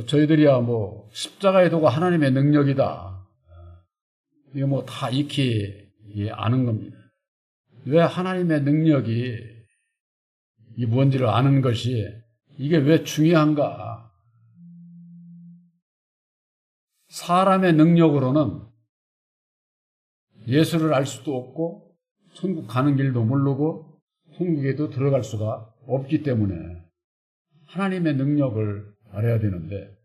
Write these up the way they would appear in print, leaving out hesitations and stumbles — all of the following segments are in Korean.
저희들이야 뭐 십자가의 도가 하나님의 능력이다. 이거 뭐 다 익히 아는 겁니다. 왜 하나님의 능력이 이 뭔지를 아는 것이 이게 왜 중요한가? 사람의 능력으로는 예수를 알 수도 없고 천국 가는 길도 모르고 천국에도 들어갈 수가 없기 때문에 하나님의 능력을 알아야 되는데,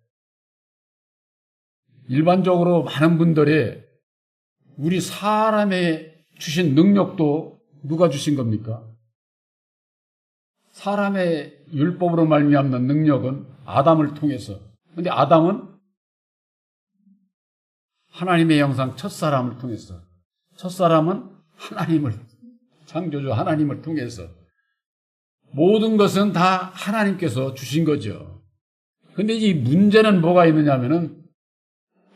일반적으로 많은 분들이 우리 사람의 주신 능력도 누가 주신 겁니까? 사람의 율법으로 말미암는 능력은 아담을 통해서. 그런데 아담은 하나님의 형상 첫사람을 통해서. 첫사람은 하나님을, 창조주 하나님을 통해서. 모든 것은 다 하나님께서 주신 거죠. 그런데 이 문제는 뭐가 있느냐면은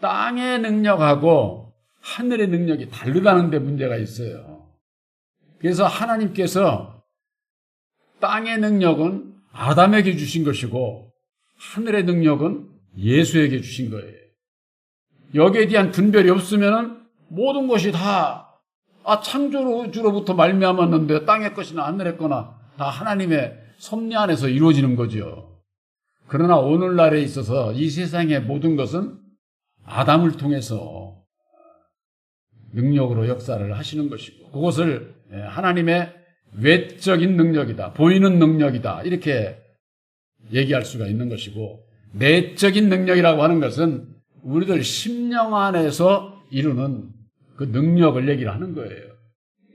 땅의 능력하고 하늘의 능력이 다르다는 데 문제가 있어요. 그래서 하나님께서 땅의 능력은 아담에게 주신 것이고 하늘의 능력은 예수에게 주신 거예요. 여기에 대한 분별이 없으면은 모든 것이 다 창조주로부터 말미암았는데 땅의 것이나 하늘의 거나 다 하나님의 섭리 안에서 이루어지는 거죠. 그러나 오늘날에 있어서 이 세상의 모든 것은 아담을 통해서 능력으로 역사를 하시는 것이고, 그것을 하나님의 외적인 능력이다, 보이는 능력이다, 이렇게 얘기할 수가 있는 것이고, 내적인 능력이라고 하는 것은 우리들 심령 안에서 이루는 그 능력을 얘기를 하는 거예요.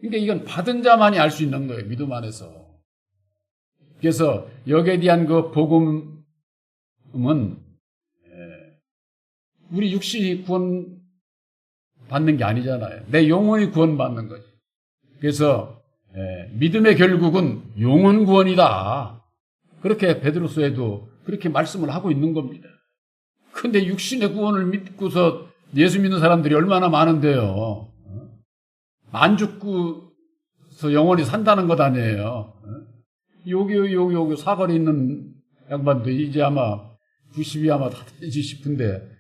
그러니까 이건 받은 자만이 알 수 있는 거예요, 믿음 안에서. 그래서 여기에 대한 그 복음은 우리 육신이 구원 받는 게 아니잖아요. 내 영혼이 구원받는 거지. 그래서 믿음의 결국은 영혼 구원이다. 그렇게 베드로서에도 그렇게 말씀을 하고 있는 겁니다. 그런데 육신의 구원을 믿고서 예수 믿는 사람들이 얼마나 많은데요. 안 죽고서 영원히 산다는 것 아니에요. 여기 사거리 있는 양반도 이제 아마 90이 아마 다 되지 싶은데,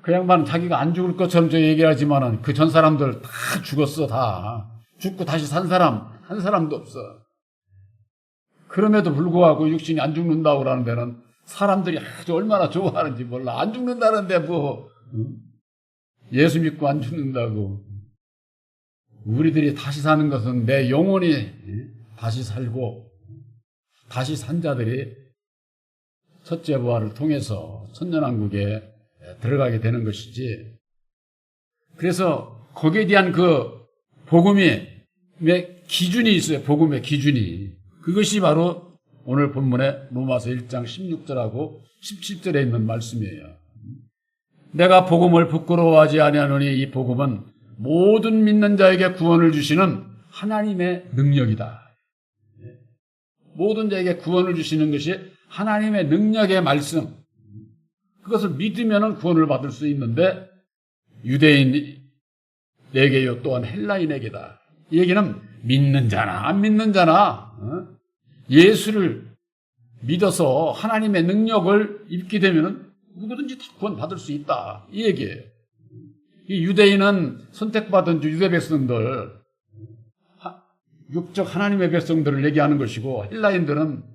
그 양반은 자기가 안 죽을 것처럼 저 얘기하지만은 그 전 사람들 다 죽었어, 다. 죽고 다시 산 사람 한 사람도 없어. 그럼에도 불구하고 육신이 안 죽는다고 그러는 데는 사람들이 아주 얼마나 좋아하는지 몰라. 안 죽는다는데 뭐 예수 믿고 안 죽는다고. 우리들이 다시 사는 것은 내 영혼이 다시 살고 다시 산 자들이 첫째 부활을 통해서 천년왕국에 들어가게 되는 것이지. 그래서 거기에 대한 그 복음의 기준이 있어요. 복음의 기준이. 그것이 바로 오늘 본문의 로마서 1장 16절하고 17절에 있는 말씀이에요. 내가 복음을 부끄러워하지 아니하노니 이 복음은 모든 믿는 자에게 구원을 주시는 하나님의 능력이다. 모든 자에게 구원을 주시는 것이 하나님의 능력의 말씀. 그것을 믿으면 구원을 받을 수 있는데, 유대인에게요 또한 헬라인에게다. 이 얘기는 믿는 자나 안 믿는 자나 예수를 믿어서 하나님의 능력을 입게 되면 누구든지 다 구원 받을 수 있다, 이 얘기예요. 이 유대인은 선택받은 유대 백성들, 육적 하나님의 백성들을 얘기하는 것이고, 헬라인들은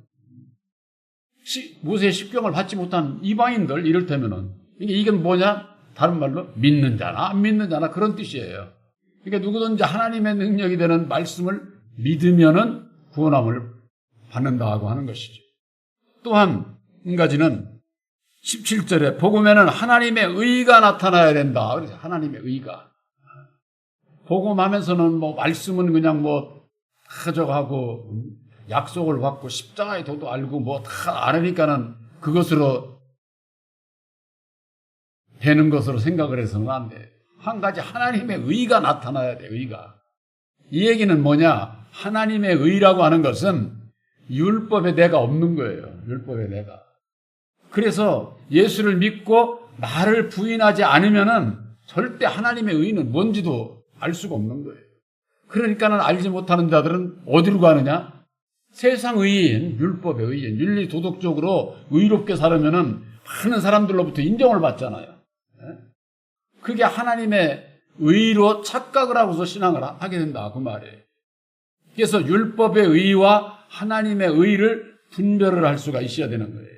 모세의 십경을 받지 못한 이방인들, 이를테면은 이건 뭐냐? 다른 말로 믿는 자나 안 믿는 자나 그런 뜻이에요. 그러니까 누구든지 하나님의 능력이 되는 말씀을 믿으면은 구원함을 받는다고 하는 것이죠. 또한 한 가지는 17절에 복음에는 하나님의 의가 나타나야 된다. 그래서 하나님의 의가. 복음하면서는 뭐 말씀은 그냥 뭐 가져가고 약속을 받고 십자가의 도도 알고 뭐 다 알으니까는 그것으로 되는 것으로 생각을 해서는 안 돼. 한 가지 하나님의 의가 나타나야 돼, 의가. 이 얘기는 뭐냐? 하나님의 의라고 하는 것은 율법의 내가 없는 거예요. 율법의 내가. 그래서 예수를 믿고 나를 부인하지 않으면은 절대 하나님의 의는 뭔지도 알 수가 없는 거예요. 그러니까는 알지 못하는 자들은 어디로 가느냐? 세상 의인, 율법의 의인, 윤리 도덕적으로 의롭게 살으면은 많은 사람들로부터 인정을 받잖아요. 그게 하나님의 의로 착각을 하고서 신앙을 하게 된다 그 말이에요. 그래서 율법의 의와 하나님의 의를 분별을 할 수가 있어야 되는 거예요.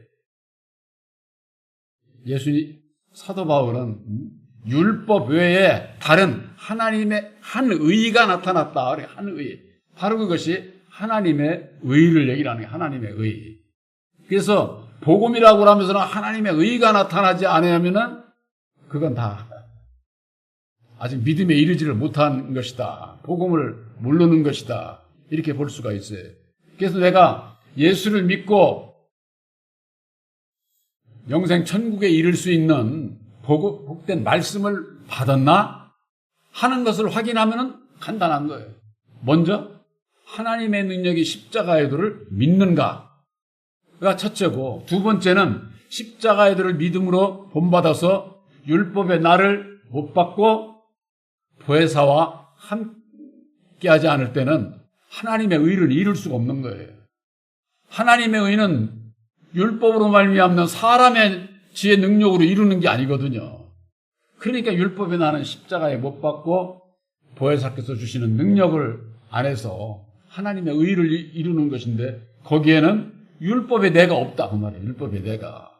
사도 바울은 율법 외에 다른 하나님의 한 의가 나타났다. 한 의. 바로 그것이 하나님의 의를 얘기하는 거예요. 하나님의 의. 그래서 복음이라고 하면서는 하나님의 의가 나타나지 않으면은 그건 다 아직 믿음에 이르지를 못한 것이다. 복음을 모르는 것이다. 이렇게 볼 수가 있어요. 그래서 내가 예수를 믿고 영생 천국에 이를 수 있는 복된 말씀을 받았나 하는 것을 확인하면 간단한 거예요. 먼저 하나님의 능력이 십자가의 도를 믿는가가 첫째고, 두 번째는 십자가의 도를 믿음으로 본받아서 율법의 나를 못 받고 보혜사와 함께하지 않을 때는 하나님의 의를 이룰 수가 없는 거예요. 하나님의 의는 율법으로 말미암는 사람의 지혜 능력으로 이루는 게 아니거든요. 그러니까 율법의 나는 십자가에 못 박고 보혜사께서 주시는 능력을 안에서 하나님의 의를 이루는 것인데, 거기에는 율법의 내가 없다 그 말이에요. 율법의 내가.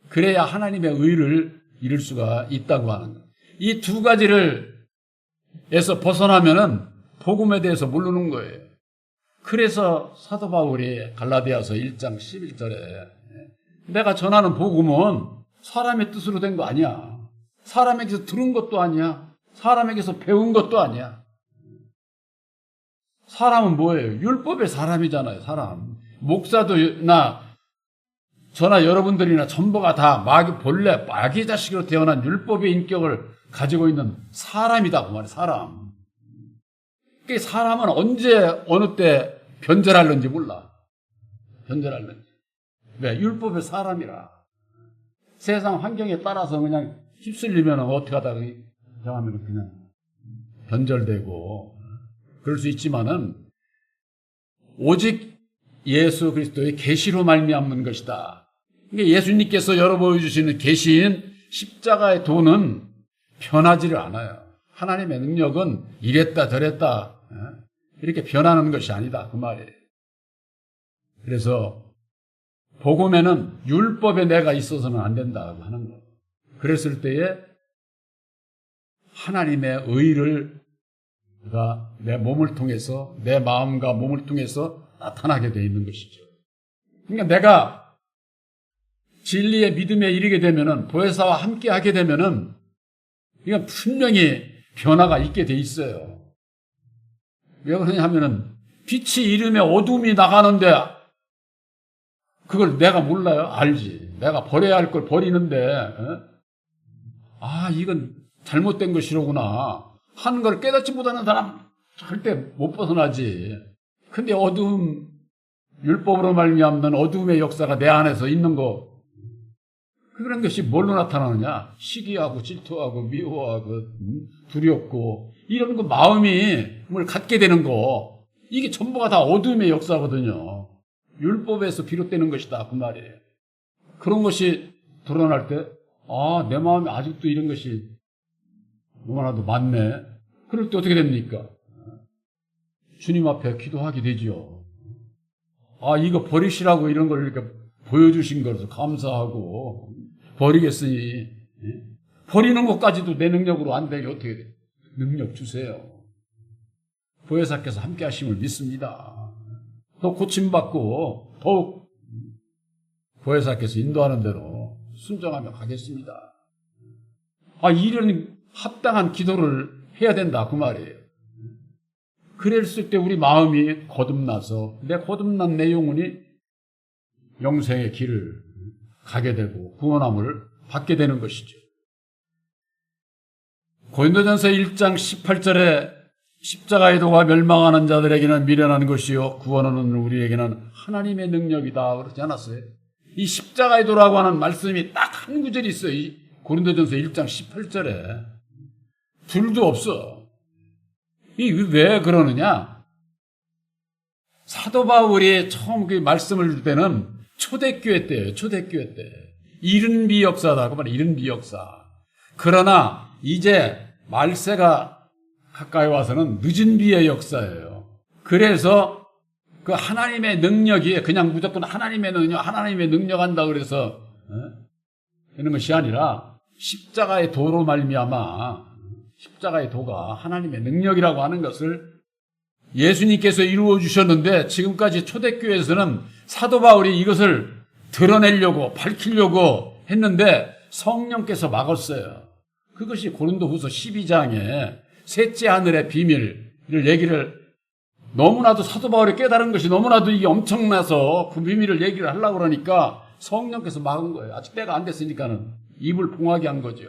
그래야 하나님의 의를 이룰 수가 있다고 하는 거예요. 이 두 가지를 에서 벗어나면은 복음에 대해서 모르는 거예요. 그래서 사도 바울이 갈라디아서 1장 11절에 내가 전하는 복음은 사람의 뜻으로 된 거 아니야. 사람에게서 들은 것도 아니야. 사람에게서 배운 것도 아니야. 사람은 뭐예요? 율법의 사람이잖아요. 사람. 목사도나 저나 여러분들이나 전부가 다 본래 마귀 자식으로 태어난 율법의 인격을 가지고 있는 사람이다 그 말이에요. 사람. 그 사람은 언제 어느 때 변절할는지 몰라. 변절할는지. 왜? 율법의 사람이라. 세상 환경에 따라서 그냥 휩쓸리면 어떻게 하다가 정하면 그냥 변절되고 그럴 수 있지만은 오직 예수 그리스도의 계시로 말미암는 것이다. 그러니까 예수님께서 열어 보여주시는 계시인 십자가의 도는 변하지를 않아요. 하나님의 능력은 이랬다 저랬다 이렇게 변하는 것이 아니다 그 말이에요. 그래서 복음에는 율법의 내가 있어서는 안 된다고 하는 거예요. 그랬을 때에 하나님의 의를 내 몸을 통해서, 내 마음과 몸을 통해서 나타나게 되어 있는 것이죠. 그러니까 내가 진리의 믿음에 이르게 되면은, 보혜사와 함께 하게 되면은 이건 분명히 변화가 있게 돼 있어요. 왜 그러냐 하면은 빛이 이름에 어둠이 나가는데 그걸 내가 몰라요? 알지. 내가 버려야 할 걸 버리는데 이건 잘못된 것이로구나 하는 걸 깨닫지 못하는 사람 절대 못 벗어나지. 근데 율법으로 말미암는 어둠의 역사가 내 안에서 있는 거, 그런 것이 뭘로 나타나느냐? 시기하고 질투하고 미워하고 두렵고 이런 거 마음을 갖게 되는 거, 이게 전부가 다 어둠의 역사거든요. 율법에서 비롯되는 것이다 그 말이에요. 그런 것이 드러날 때 내 마음에 아직도 이런 것이 너무나도 많네. 그럴 때 어떻게 됩니까? 주님 앞에 기도하게 되지요. 이거 버리시라고 이런 걸 이렇게 보여주신 것을 감사하고 버리겠으니 버리는 것까지도 내 능력으로 안 되게 어떻게 돼? 능력 주세요. 보혜사께서 함께 하심을 믿습니다. 더 고침받고 더욱 보혜사께서 인도하는 대로 순종하며 가겠습니다. 이런 합당한 기도를 해야 된다 그 말이에요. 그랬을 때 우리 마음이 거듭나서 거듭난 내 영혼이 영생의 길을 가게 되고 구원함을 받게 되는 것이죠. 고린도전서 1장 18절에 십자가의 도가 멸망하는 자들에게는 미련한 것이요 구원하는 우리에게는 하나님의 능력이다 그러지 않았어요? 이 십자가의 도라고 하는 말씀이 딱 한 구절이 있어요. 이 고린도전서 1장 18절에 둘도 없어. 이 왜 그러느냐? 사도 바울이 처음 그 말씀을 줄 때는 초대교회 때예요. 초대교회 때. 이른 비역사다. 그 말이에요. 이른 비역사. 그러나 이제 말세가 가까이 와서는 늦은 비의 역사예요. 그래서 그 하나님의 능력이 그냥 무조건 하나님의 능력 한다 그래서 이런 것이 아니라 십자가의 도로 말미암아 십자가의 도가 하나님의 능력이라고 하는 것을 예수님께서 이루어 주셨는데 지금까지 초대교회에서는 사도 바울이 이것을 드러내려고 밝히려고 했는데 성령께서 막았어요. 그것이 고린도후서 12장에 셋째 하늘의 비밀을 얘기를 너무나도 사도 바울이 깨달은 것이 너무나도 이게 엄청나서 그 비밀을 얘기를 하려고 그러니까 성령께서 막은 거예요. 아직 때가 안 됐으니까는 입을 봉하게 한 거죠.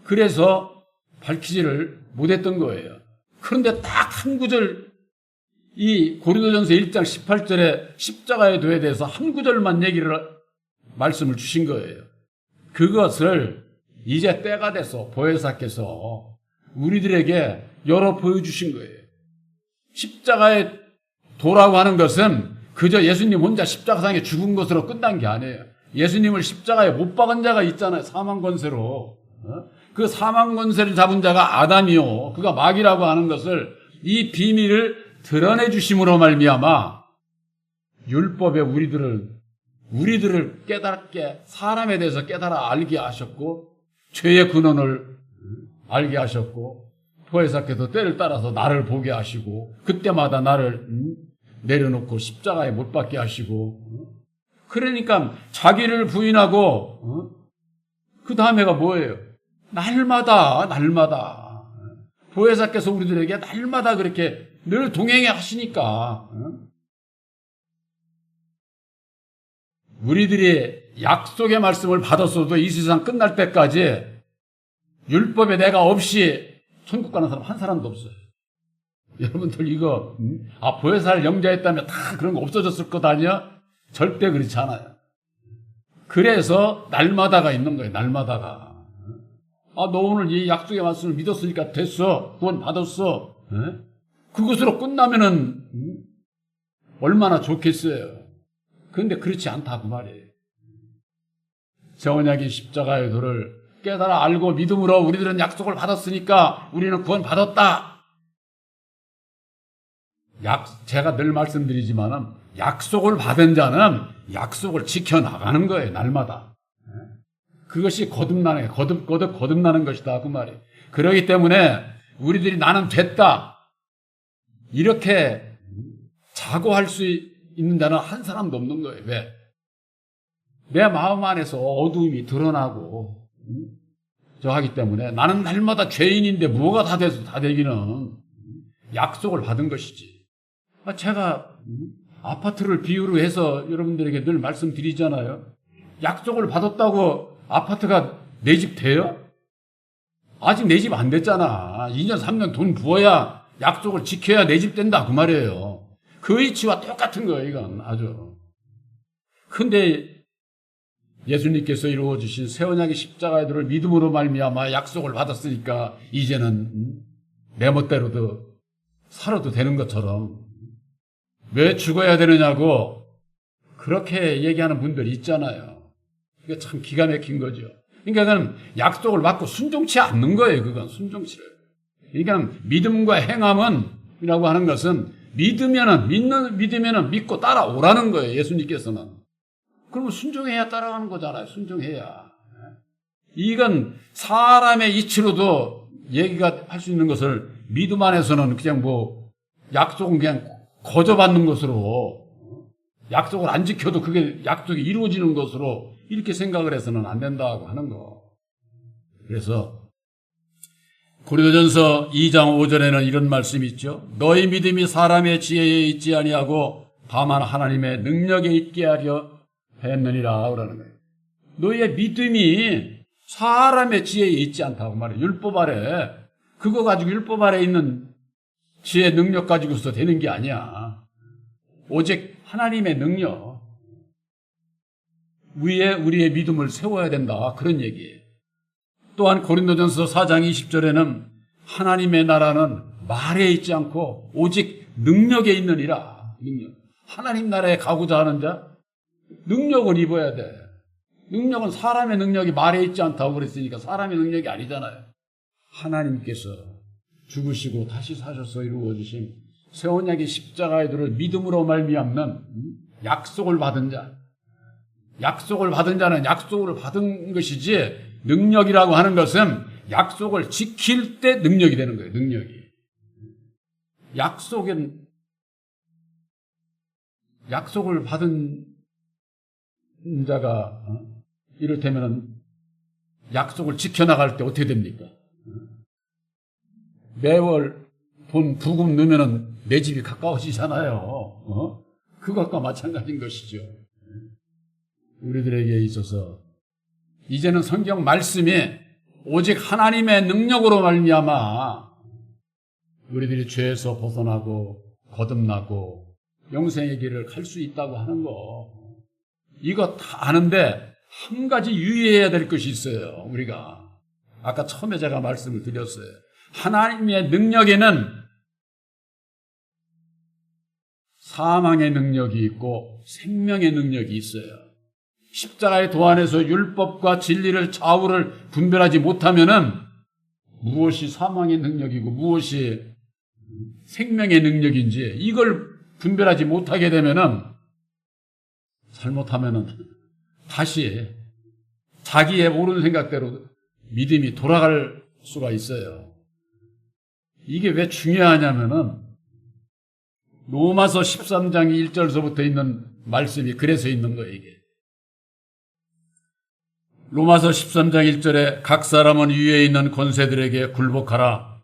그래서 밝히지를 못했던 거예요. 그런데 딱 한 구절 이 고린도전서 1장 18절에 십자가의 도에 대해서 한 구절만 말씀을 주신 거예요. 그것을 이제 때가 돼서 보혜사께서 우리들에게 열어 보여주신 거예요. 십자가의 도라고 하는 것은 그저 예수님 혼자 십자가상에 죽은 것으로 끝난 게 아니에요. 예수님을 십자가에 못 박은 자가 있잖아요. 사망권세로. 그 사망권세를 잡은 자가 아담이요. 그가 마귀라고 하는 것을 이 비밀을 드러내 주심으로 말미암아 율법에 우리들을 깨닫게 사람에 대해서 깨달아 알게 하셨고 죄의 근원을 알게 하셨고 보혜사께서 때를 따라서 나를 보게 하시고 그때마다 나를 내려놓고 십자가에 못 박게 하시고 그러니까 자기를 부인하고 그 다음에가 뭐예요? 날마다 보혜사께서 우리들에게 날마다 그렇게 늘 동행해 하시니까 우리들이 약속의 말씀을 받았어도 이 세상 끝날 때까지 율법에 내가 없이 천국 가는 사람 한 사람도 없어요. 여러분들 이거 보혜사를 영접했다면 다 그런 거 없어졌을 것 아니야? 절대 그렇지 않아요. 그래서 날마다가 있는 거예요. 날마다가. 너 오늘 이 약속의 말씀을 믿었으니까 됐어. 구원 받았어. 그것으로 끝나면은 얼마나 좋겠어요. 그런데 그렇지 않다고 말이에요. 제 언약인 십자가의 도를 깨달아 알고 믿음으로 우리들은 약속을 받았으니까 우리는 구원 받았다. 제가 늘 말씀드리지만은 약속을 받은 자는 약속을 지켜나가는 거예요. 날마다. 그것이 거듭나는 것이다. 그 말이에요. 그렇기 때문에 우리들이 나는 됐다. 이렇게 자고할 수 있는 자는 한 사람도 없는 거예요. 왜? 내 마음 안에서 어두움이 드러나고 하기 때문에 나는 날마다 죄인인데 뭐가 다 돼서 다 되기는 약속을 받은 것이지. 제가 아파트를 비유로 해서 여러분들에게 늘 말씀드리잖아요. 약속을 받았다고 아파트가 내 집 돼요? 아직 내 집 안 됐잖아. 2년 3년 돈 부어야 약속을 지켜야 내 집 된다 그 말이에요. 그 이치와 똑같은 거예요. 이건 아주. 근데 예수님께서 이루어주신 새 언약의 십자가의 도를 믿음으로 말미암아 약속을 받았으니까 이제는 내 멋대로도 살아도 되는 것처럼 왜 죽어야 되느냐고 그렇게 얘기하는 분들이 있잖아요. 그게 참 기가 막힌 거죠. 그러니까 그건 약속을 받고 순종치 않는 거예요. 그건 순종치를. 그러니까 믿음과 행함은이라고 하는 것은 믿으면은 믿고 따라오라는 거예요. 예수님께서는. 그러면 순종해야 따라가는 거잖아요. 순종해야. 이건 사람의 이치로도 얘기가 할 수 있는 것을 믿음 안에서는 그냥 약속은 그냥 거저받는 것으로 약속을 안 지켜도 그게 약속이 이루어지는 것으로 이렇게 생각을 해서는 안 된다고 하는 거. 그래서 고린도전서 2장 5절에는 이런 말씀이 있죠. 너희 믿음이 사람의 지혜에 있지 아니하고 다만 하나님의 능력에 있게 하려 했느니라 그러는 거예요. 너희의 믿음이 사람의 지혜에 있지 않다고 말해요. 율법 아래 그거 가지고 율법 아래 있는 지혜 능력 가지고서 되는 게 아니야. 오직 하나님의 능력 위에 우리의 믿음을 세워야 된다. 그런 얘기예요. 또한 고린도전서 4장 20절에는 하나님의 나라는 말에 있지 않고 오직 능력에 있느니라. 능력. 하나님 나라에 가고자 하는 자, 능력을 입어야 돼. 능력은 사람의 능력이 말에 있지 않다고 그랬으니까 사람의 능력이 아니잖아요. 하나님께서 죽으시고 다시 사셔서 이루어주신 새 언약의 십자가의 도를 믿음으로 말미암는 약속을 받은 자. 약속을 받은 자는 약속을 받은 것이지, 능력이라고 하는 것은 약속을 지킬 때 능력이 되는 거예요. 능력이. 약속을 받은 자가 이를테면 약속을 지켜나갈 때 어떻게 됩니까? 매월 돈 부금 넣으면 내 집이 가까워지잖아요. 그것과 마찬가지인 것이죠. 우리들에게 있어서 이제는 성경 말씀이 오직 하나님의 능력으로 말미암아 우리들이 죄에서 벗어나고 거듭나고 영생의 길을 갈 수 있다고 하는 거, 이거 다 아는데 한 가지 유의해야 될 것이 있어요. 우리가 아까 처음에 제가 말씀을 드렸어요. 하나님의 능력에는 사망의 능력이 있고 생명의 능력이 있어요. 십자가의 도안에서 율법과 진리를 좌우를 분별하지 못하면은 무엇이 사망의 능력이고 무엇이 생명의 능력인지 이걸 분별하지 못하게 되면은, 잘못하면은 다시 자기의 옳은 생각대로 믿음이 돌아갈 수가 있어요. 이게 왜 중요하냐면은 로마서 13장 1절서부터 있는 말씀이 그래서 있는 거예요. 이게 로마서 13장 1절에 각 사람은 위에 있는 권세들에게 굴복하라.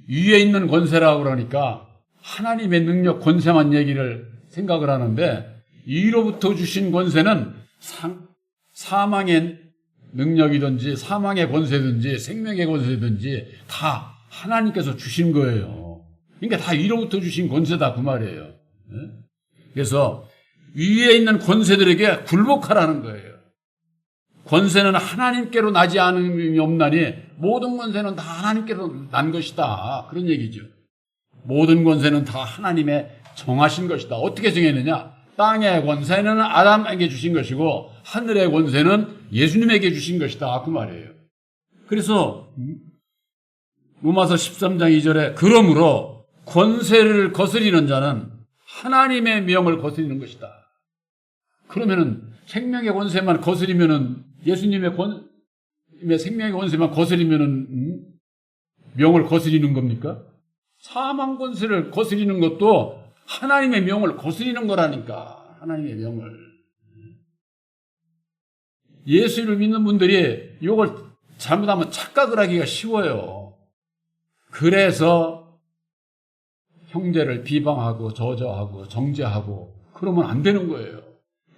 위에 있는 권세라고 그러니까 하나님의 능력, 권세만 얘기를 생각을 하는데, 위로부터 주신 권세는 사망의 능력이든지 사망의 권세든지 생명의 권세든지 다 하나님께서 주신 거예요. 그러니까 다 위로부터 주신 권세다 그 말이에요. 그래서 위에 있는 권세들에게 굴복하라는 거예요. 권세는 하나님께로 나지 않음이 없나니 모든 권세는 다 하나님께로 난 것이다, 그런 얘기죠. 모든 권세는 다 하나님의 정하신 것이다. 어떻게 정했느냐? 땅의 권세는 아담에게 주신 것이고 하늘의 권세는 예수님에게 주신 것이다, 그 말이에요. 그래서 로마서 13장 2절에 그러므로 권세를 거스리는 자는 하나님의 명을 거스리는 것이다. 그러면은 생명의 권세만 거스리면은, 예수님의 생명의 권세만 거스리면은 명을 거스리는 겁니까? 사망 권세를 거스리는 것도 하나님의 명을 거스리는 거라니까. 하나님의 명을. 예수를 믿는 분들이 이걸 잘못하면 착각을 하기가 쉬워요. 그래서 형제를 비방하고 저저하고 정죄하고 그러면 안 되는 거예요.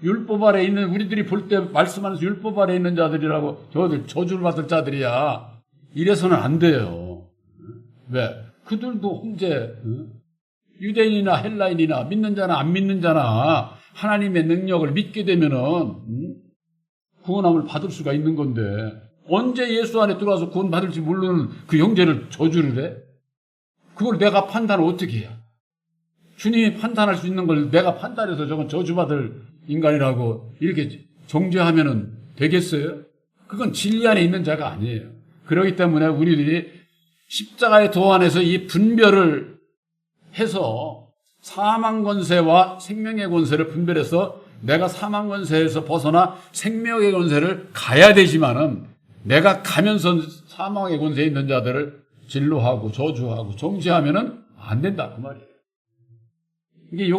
율법 아래 있는, 우리들이 볼 때 말씀하면서 율법 아래 있는 자들이라고 저들 저주를 받을 자들이야, 이래서는 안 돼요. 왜? 그들도 형제, 유대인이나 헬라인이나 믿는 자나 안 믿는 자나 하나님의 능력을 믿게 되면은 구원함을 받을 수가 있는 건데, 언제 예수 안에 들어와서 구원 받을지 모르는 그 형제를 저주를 해? 그걸 내가 판단을 어떻게 해야? 주님이 판단할 수 있는 걸 내가 판단해서 저건 저주받을 인간이라고 이렇게 정죄하면은 되겠어요? 그건 진리 안에 있는 자가 아니에요. 그렇기 때문에 우리들이 십자가의 도 안에서 이 분별을 해서 사망 권세와 생명의 권세를 분별해서 내가 사망 권세에서 벗어나 생명의 권세를 가야 되지만은, 내가 가면서 사망의 권세에 있는 자들을 진노하고 저주하고 정죄하면은 안 된다, 그 말이에요.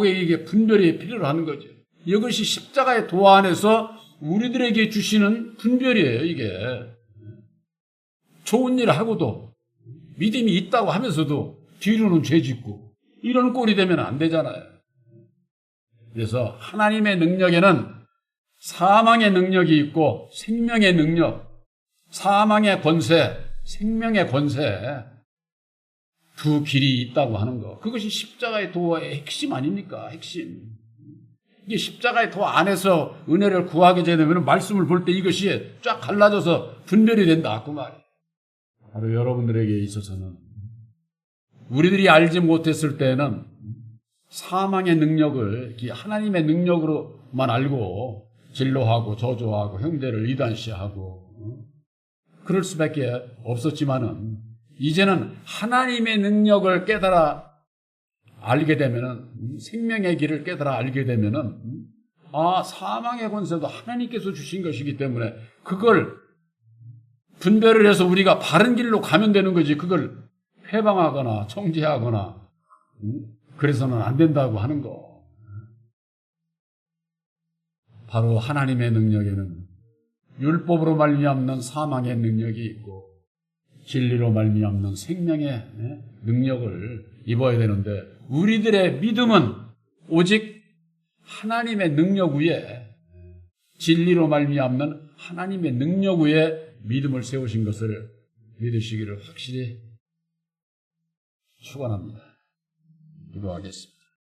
이게 분별이 필요로 하는 거죠. 이것이 십자가의 도 안에서 우리들에게 주시는 분별이에요. 이게 좋은 일을 하고도 믿음이 있다고 하면서도 뒤로는 죄 짓고 이런 꼴이 되면 안 되잖아요. 그래서 하나님의 능력에는 사망의 능력이 있고 생명의 능력, 사망의 권세, 생명의 권세, 두 길이 있다고 하는 거. 그것이 십자가의 도의 핵심 아닙니까? 핵심. 이게 십자가의 도 안에서 은혜를 구하게 되면 말씀을 볼 때 이것이 쫙 갈라져서 분별이 된다, 그 말이에요. 바로 여러분들에게 있어서는 우리들이 알지 못했을 때는 사망의 능력을 하나님의 능력으로만 알고 진노하고 저주하고 형제를 이단시하고 그럴 수밖에 없었지만은 이제는 하나님의 능력을 깨달아 알게 되면은 생명의 길을 깨달아 알게 되면은 사망의 권세도 하나님께서 주신 것이기 때문에 그걸 분별을 해서 우리가 바른 길로 가면 되는 거지 그걸 회방하거나 정죄하거나 그래서는 안 된다고 하는 거. 바로 하나님의 능력에는 율법으로 말미암는 사망의 능력이 있고 진리로 말미암는 생명의 능력을 입어야 되는데 우리들의 믿음은 오직 하나님의 능력 위에 진리로 말미암는 하나님의 능력 위에 믿음을 세우신 것을 믿으시기를 확실히 축원합니다. 기도하겠습니다.